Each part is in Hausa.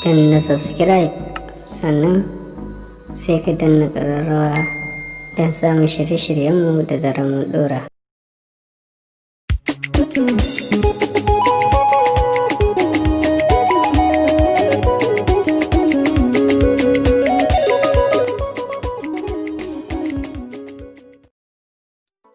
danna subscribe sannan sai ka danna ƙararrawa don samun shirye-shiryenmu da zarar mun ɗora.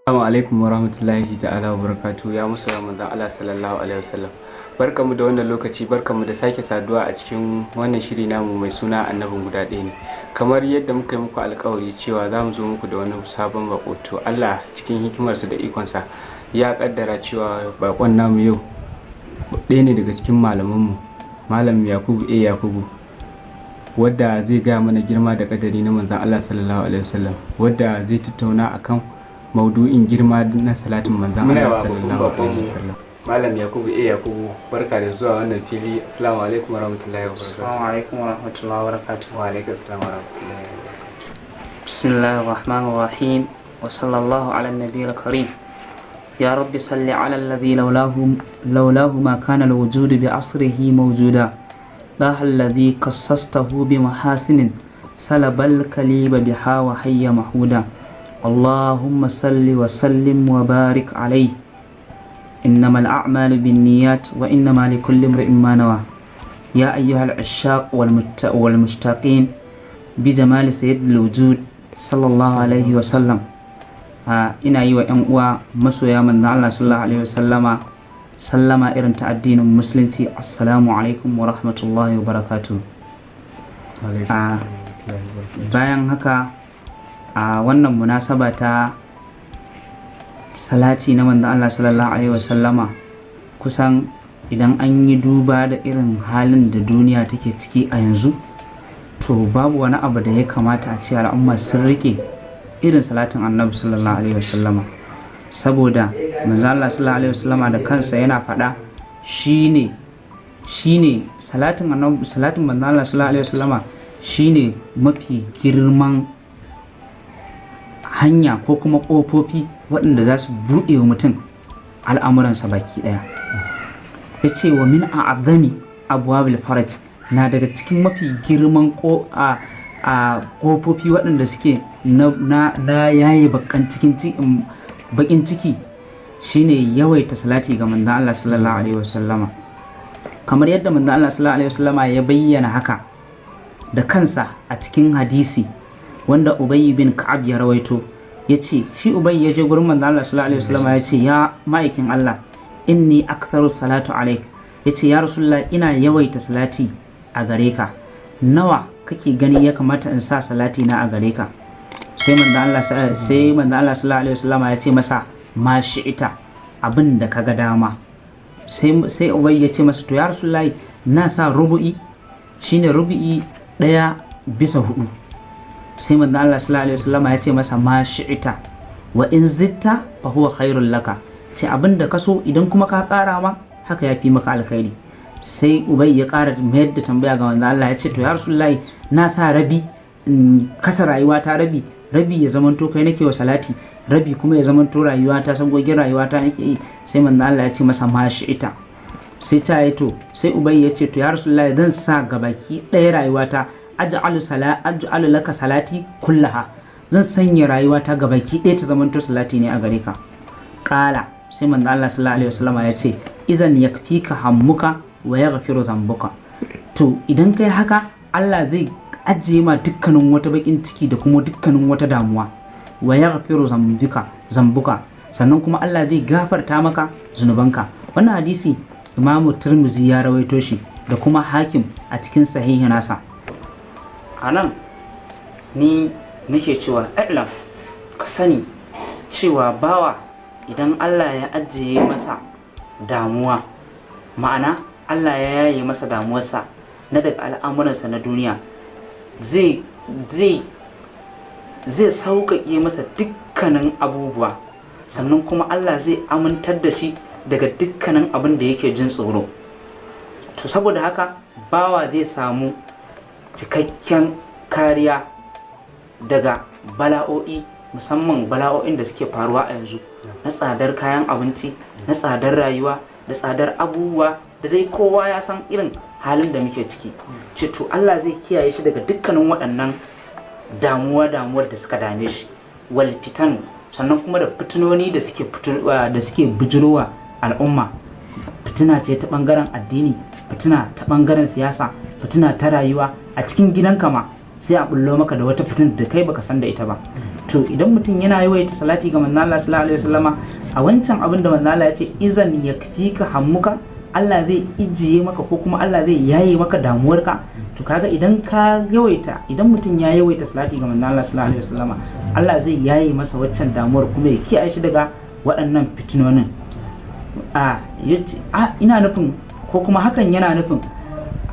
Assalamu alaikum warahmatullahi ta'ala wa barakatuhu. Ya musu Ramadan Allah sallallahu alaihi wasallam. Barkamu da wannan lokaci, barkamu da sake saduwa a cikin wannan shiri namu mai suna annabin guda ɗaya ne. Kamar yadda muka yi muku alkawari cewa za mu zo muku da wani sabon bako, to Allah cikin hikimarsa da ikonsa ya kaddara cewa bakon namu yau ɗaya ne daga cikin malamanmu, Malam Yakubu Yakubu, wadda zai gaya mana girma da kadari na manzon Allah sallallahu alaihi wasallam, wadda zai tattauna akan maudu'in girma na salatin manzon Allah sallallahu alaihi wasallam. Malam Yakubu Yakubu, barka da zuwa wannan fili. Assalamu alaikum warahmatullahi wabarakatuh. Assalamu alaikum warahmatullahi wabarakatuh. Wa alaikum assalam warahmatullahi wabarakatuh. Bismillahir rahmanir rahim wa sallallahu ala nabiyil karim. Ya rabbi salli ala alladhi lawlahu ma kana alwujud bi asrihi mawjuda. La alladhi qassastahu bi mahasinin salabal kaliba biha wa hayya mahuda. اللهم صل وسلم وبارك عليه إنما الأعمال بالنيات وإنما لكل امرئ ما نوى يا أيها العشاق والمشتاقين بجمال سيد الوجود صلى الله عليه وسلم. ina yi wa 'yan uwa masoya manzon Allah sallallahu alaihi wasallama sallama irin ta addinin musulunci. Assalamu alaikum wa rahmatullahi wa barakatuh. Bayan haka, a wannan munasaba ta salati na manzon Allah sallallahu alaihi wasallama, kusan idan an yi duba da irin halin da duniya take ciki a yanzu, to babu wani abu da ya kamata a ce al'umma sun rike irin salatin annabi sallallahu alaihi wasallama, saboda manzon Allah sallallahu alaihi wasallama da kansa yana faɗa shine salatin manzon Allah sallallahu alaihi wasallama shine mafi girman hanya ko kuma ƙofofi waɗanda za su buɗe wa mutum al'amuransa baki ɗaya. Ya ce wa min a'azami abwabil faraj, na daga cikin mafi girman ƙofofi waɗanda suke na yaye bakin ciki shine yawaita salati ga manzon Allah sallallahu alaihi wasallama. Kamar yadda manzon Allah sallallahu alaihi wasallama ya bayyana haka da kansa a cikin hadisi wanda Ubay bin Ka'ab ya rawaito, ya ce shi Ubay ya je gurin manzo Allah sallallahu alaihi wasallam ya ce ya ma'aikin Allah, inni aktharu salatu alaik, ya ce ya Rasulullah ina yawaita salati a gare ka, nawa kake gani ya kamata in sa salati na a gare ka? Sai manzo Allah sallallahu alaihi wasallam ya ce masa ma shi'ita, abin da kaga dama. Sai Ubay ya ce masa to ya Rasulullah na sa rubu'i, shine rubu'i 1/4. Sai manzo Allah sallallahu alaihi wasallam ya ce masa ma shi'ita wa in zitta fa huwa khairul laka, ce abinda ka so idan kuma ka kara ma haka yafi maka alkhairi. Sai Ubay ya kara mayar da tambaya ga manzo Allah ya ce to ya Rasulullahi na sa rabi in kasa rayuwa ta rabi ya zamanto kai nake wa salati, rabi kuma ya zamanto rayuwa ta sagogin rayuwa ta nake yi. Sai manzo Allah ya ce masa ma shi'ita. Sai ta yi to sai Ubay ya ce to ya Rasulullahi zan sa gabaki ɗaya rayuwa ta aj'alu laka salati kullaha, zan sanya rayuwa ta gabaki ɗaya ta zamanto salati ne a gare ka. Qala, sai manzo Allah sallallahu alaihi wasallam ya ce izan yakfika hammuka wa yaghfiru zambuka. To idan kai haka Allah zai ajiye ma dukkanin wata bakin ciki da kuma dukkanin wata damuwa, wa yaghfiru zambuka, sannan kuma Allah zai gafarta maka zunubanka. Wannan hadisi Imamu Tirmidhi ya rawaito shi da kuma Hakim a cikin sahihi nasa. A nan ni nake cewa ɗaɗlam ka sani cewa bawa idan Allah ya ajiye masa damuwa, ma'ana Allah ya yaye masa damuwarsa na daga al'amuransa na duniya, zai sauƙaƙe masa dukkanin abubuwa, sannan kuma Allah zai amintar da shi daga dukkanin abin da yake jin tsoro. To saboda haka bawa zai samu cikakken kariya daga bala'o'i, musamman bala'o'in da suke faruwa a yanzu na tsadar kayan abinci, na tsadar rayuwa, da tsadar abubuwa da dai kowa ya san irin halin da muke ciki. Ce to Allah zai kiyaye shi daga dukkanin waɗannan damuwar da suka dame shi, wal fitan, sannan kuma da fitinoni da suke bijirowa al'umma. Fitina ce ta bangaren addini, fitina ta bangaren siyasa, fitina ta rayuwa. A cikin gidanka ma sai a bullo maka da wata fitin da kai baka san da ita ba. To idan mutum yana yawaita salati ga manzo Allah sallallahu alaihi wasallama, a wancan abin da manzo Allah ya ce izan yakfika hammuka, Allah zai ijiye maka ko kuma Allah zai yaye maka damuwarka. To kaga idan mutum ya yawaita salati ga manzo Allah sallallahu alaihi wasallama, Allah zai yaye masa waccan damuwar kuma ya kiyaye shi daga waɗannan fitinonin. Ina nufin ko kuma hakan yana nufin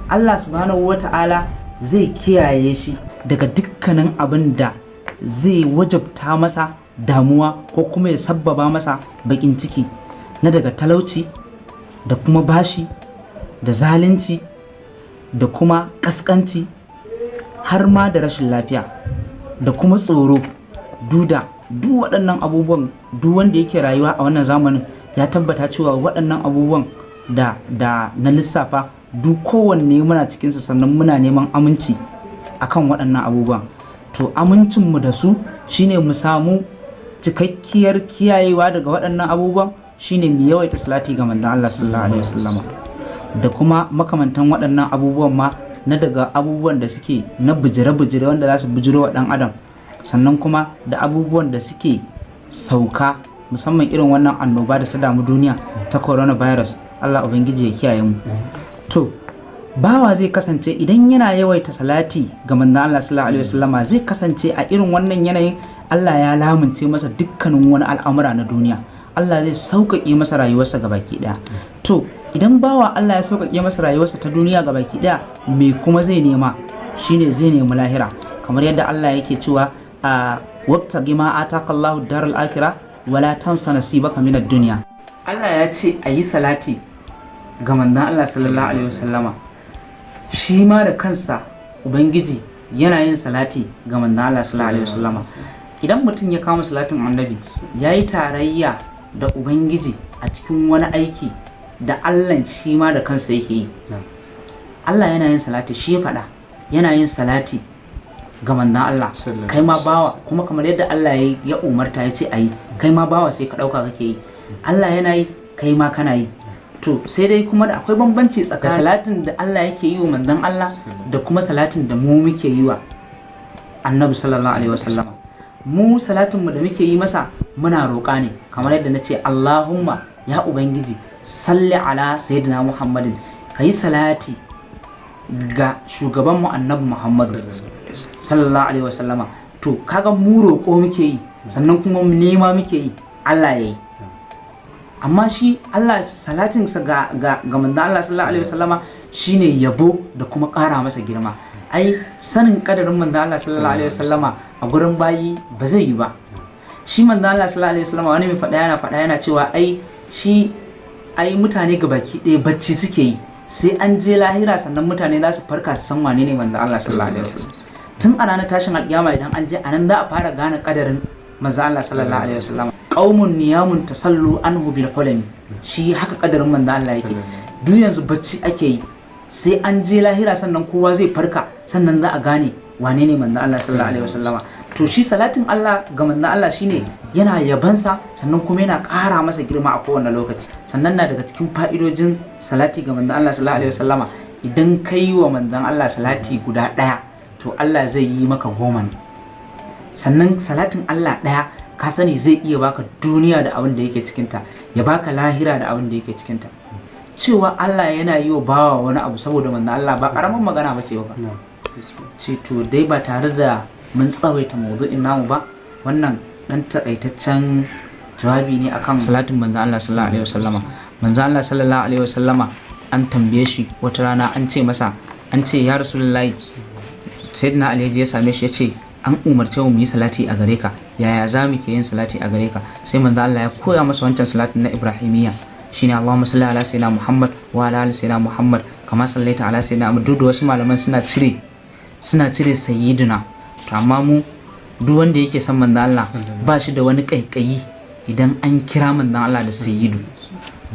Allah subhanahu wata'ala zai kiyaye shi daga dukkanin abin da zai wajabta masa damuwa ko kuma ya sabbaba masa bakin ciki, na daga talauci da kuma bashi da zalunci da kuma kaskanci, har ma da rashin lafiya da kuma tsoro, duk waɗannan abubuwan. Duk wanda yake rayuwa a wannan zamanin ya tabbata cewa waɗannan abubuwan da na lissafa duk kowanne muna cikinsa, sannan muna neman aminci akan waɗannan abubuwan. To amincinmu da su shine mu samu cikakkiyar kiyayewa daga waɗannan abubuwan, shine mu yawaita salati ga manzon Allah sallallahu alaihi wasallam, da kuma makamantan waɗannan abubuwan ma na daga abubuwan da suke na bijire-bijire wanda za su bijiro wa ɗan adam, sannan kuma da abubuwan da suke sauka, musamman irin wannan annoba da ta damu duniya ta coronavirus. Allah ubangiji ya kiyaye mu. To bawa zai kasance idan yana yawaita salati ga manzon Allah sallallahu alaihi wasallama, zai kasance a irin wannan yanayin Allah ya lamunce masa dukkanin wani al'amura na duniya. Allah zai sauƙaƙe masa rayuwarsa gabaki ɗaya. To idan bawa Allah ya sauƙaƙe masa rayuwarsa ta duniya gabaki ɗaya, me kuma zai nema? Shine zai nemi lahira, kamar yadda Allah yake cewa wabtaghi ma ataka Allahu daral akhirah wala tansa nasibaka minad dunya. Allah ya ce a yi salati ga manzon Allah sallallahu alaihi wasallama, shi ma da kansa ubangiji yana yin salati ga manzon Allah sallallahu alaihi wasallama. Idan mutum ya kama salatin annabi, ya yi tarayya da ubangiji a cikin wani aiki da Allah shi ma da kansa yake yi. Allah yana yin salati, shi ya faɗa yana yin salati ga manzon Allah, kai ma bawa, kuma kamar yadda Allah ya umarta ya ce a yi, kai ma bawa sai ka ɗauka kake yi. Allah yana yi, kai ma kana yi. To sai dai kuma da akwai bambanci tsakanin salatin da Allah yake yi wa manzon Allah da kuma salatin da mu muke yi wa annabi sallallahu alaihi wasallam. Mu salatin mu da muke yi masa muna roƙa ne, kamar yadda na ce Allahumma ya ubangiji salli ala sayyidina Muhammadin, kayi salati ga shugaban mu annabi Muhammadu sallallahu alaihi wasallama. To kaga mu roƙo muke yi, sannan kuma mu nema muke yi Allah yayi. Amma shi Allah salatinsa ga manzon Allah sallallahu alaihi wasallama shine yabo da kuma ƙara masa girma. Ai sanin kadarin manzon Allah sallallahu alaihi wasallama a gurin bayi ba zai yi ba. Shi manzon Allah sallallahu alaihi wasallama wani mai faɗa yana cewa ai mutane gabaki ɗaya bacci suke yi, sai an je lahira sannan mutane za su farka su san wane ne manzon Allah sallallahu alaihi wasallam. Tun a ranar tashin alƙiyama idan an je anan za a fara gane kadarin manzon Allah sallallahu alaihi wasallam. Qaumun niyamun tasallu anhu bil hulami, shi haka kadarin manzo Allah yake. Duk yanzu bacci ake yi, sai an je lahira sannan kowa zai farka, sannan za a gane wane ne manzo Allah sallallahu alaihi wasallama. To shi salatin Allah ga manzo Allah shine yana yabansa, sannan kuma yana ƙara masa girma a kowane lokaci. Sannan na daga cikin fa'idojin salati ga manzo Allah sallallahu alaihi wasallama, idan kai wa manzon Allah salati guda ɗaya, to Allah zai yi maka 10 ne. Sannan salatin Allah ɗaya ka sani zai iya baka duniya da abin da yake cikinta, ya baka lahira da abin da yake cikinta. Cewa Allah yana yi wa bawa wani abu saboda manzo Allah ba karamin magana ba ce ba. Ce to dai ba tare da mun tsawaita mawdu'in namu ba, wannan dan takaitaccen jawabi ne akan salatin manzo Allah sallallahu alaihi wasallama. Manzo Allah sallallahu alaihi wasallama an tambaye shi wata rana, an ce masa, an ce ya Rasulullahi, sayyidina Ali ya same shi ya ce an umarce mu yi salati a gare ka, yaya za mu ke yin salati a gare ka? Sai manzo Allah ya koya masa wancan salatin na Ibrahimiyya, shine Allahumma salli ala sayyidina Muhammad wa ala ali sayyidina Muhammad kama sallaita ala sayyidina Muhammad. Duk da wasu malaman suna cire sayyidina, to amma mu duk wanda yake son manzo Allah ba shi da wani kaikayi idan an kira manzo Allah da sayyidu,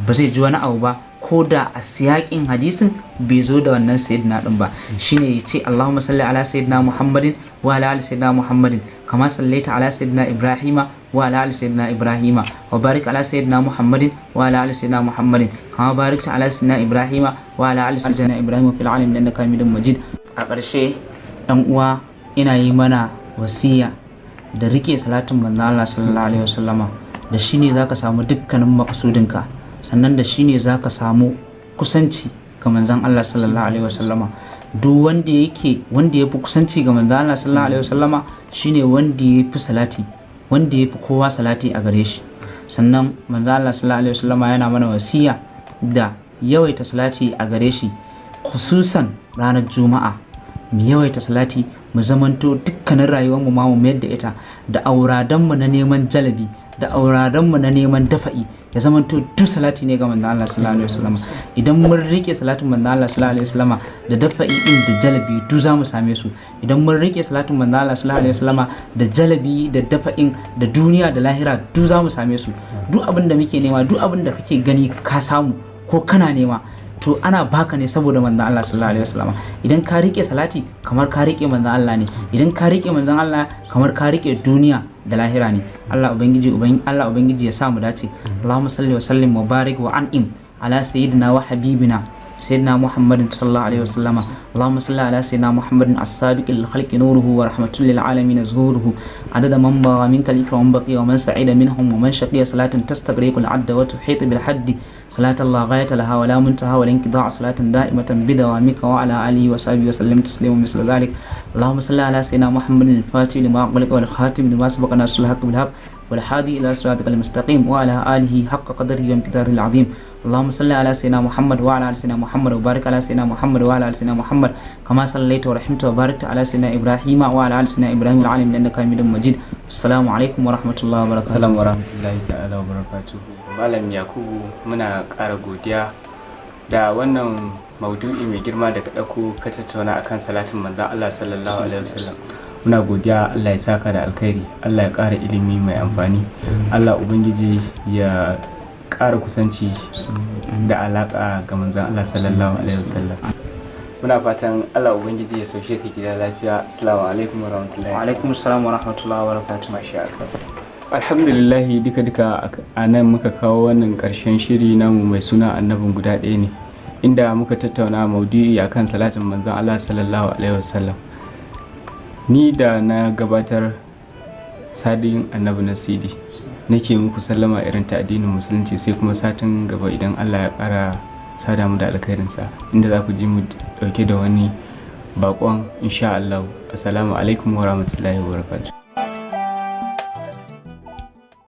ba zai ji wani abu ba, ko da a siyakin hadisin bai zo da wannan sayyidina din ba. Shine ya ce Allahumma salli ala sayyidina Muhammadin wa ala ali sayyidina Muhammadin kama sallaita ala sayyidina Ibrahima wa ala ali sayyidina Ibrahima wa barik ala sayyidina Muhammadin wa ala ali sayyidina Muhammadin kama barakta ala sayyidina Ibrahima wa ala ali sayyidina Ibrahima fil alamin innaka Hamidum Majid. A ƙarshe ɗan uwa ina yi mana wasiya da rike salatin manzon Allah sallallahu alaihi wasallama, da shine zaka samu dukkanin makasudinka, sannan da shine zaka samu kusanci ga manzon Allah sallallahu alaihi wasallama. Duk wanda ya fi kusanci ga manzon Allah sallallahu alaihi wasallama shine wanda ya fi salati, wanda ya fi kowa salati a gare shi. Sannan manzon Allah sallallahu alaihi wasallama yana mana wasiya da yawaita salati a gare shi, khususan ranar Juma'a. Mu yawaita salati, mu zamanto dukkanin rayuwar mu ma mu mayar da ita da auradan mu na neman jalabi, da auradan mu na neman dafa'i, ya zamanto duk salati ne ga manzon Allah sallallahu alaihi wasallam. Idan mun rike salatin manzon Allah sallallahu alaihi wasallam da dafa'i din da jalabi duk za mu same su. Idan mun rike salatin manzon Allah sallallahu alaihi wasallam da jalabi da dafa'in da duniya da lahira duk za mu same su. Duk abin da muke nema, duk abin da kake gani ka samu ko kana nema, to ana baka ne saboda manzon Allah sallallahu alaihi wasallam. Idan ka rike salati kamar ka rike manzon Allah ne, idan ka rike manzon Allah kamar ka rike duniya da lahira ne. Allah ubangiji ya sa mu dace. Allahumma salli wa sallim wa barik wa an'im ala sayyidina wa habibina sayyidina Muhammadin sallallahu alaihi wasallam. Allahumma salli ala sayyidina Muhammadin as-sabiqil khalqi nuruhu wa rahmatul lil alamin zuhuruhu adada man bawa minka likram baqi wa man sa'ida minhum wa man shaqiya salatan tastaghriqul adda wa tuhit bil haddi صلاة الله غاية لها ولا منتهى ولا انقضاء صلاة دائمة بدوامك وعلى آله وصحبه وسلم تسليما مثل ذلك. اللهم صل على سيدنا محمد الفاتح لما أغلق والخاتم لما سبق ناصر الحق بالحق والهادي إلى صراطك المستقيم وعلى آله حق قدره ومقداره العظيم. اللهم صل على سيدنا محمد وعلى آل سيدنا محمد وبارك على سيدنا محمد وعلى آل سيدنا محمد كما صليت ورحمت وباركت على سيدنا إبراهيم وعلى آل سيدنا إبراهيم العالمين إنك حميد مجيد. السلام عليكم ورحمة الله وبركاته. Assalamu warahmatullahi ta'ala wabarakatuhu. Malam Yakubu, muna ƙara godiya da wannan maudu'i mai girma da ka ɗauko ka tattauna akan salatin manzon Allah sallallahu alaihi wasallam. Muna godiya, Allah ya saka da alkhairi, Allah ya ƙara ilimi mai amfani, Allah ubangiji ya ƙara kusanci da alaƙa ga manzon Allah sallallahu alaihi wasallam. Muna fatan Allah ubangiji ya sauke ka gida lafiya. Assalamu alaikum warahmatullahi. Wa alaikum assalam wa rahmatullahi wa barakatuh. Masha Allah. Alhamdulillahi, duka a nan muka kawo wannan ƙarshen shiri namu mai suna annabin guda ɗaya ne, inda muka tattauna maudu'i akan salatin manzon Allah sallallahu alaihi wasallam. Ni da na gabatar Sadin Annabi Nasidi nake muku sallama irin ta addinin musulunci, sai kuma satin gaba idan Allah ya ƙara sada mu da alkhairinsa, inda za ku ji mu dauke da wani bakon insha Allah. Assalamu alaikum wa rahmatullahi wa barakatuh.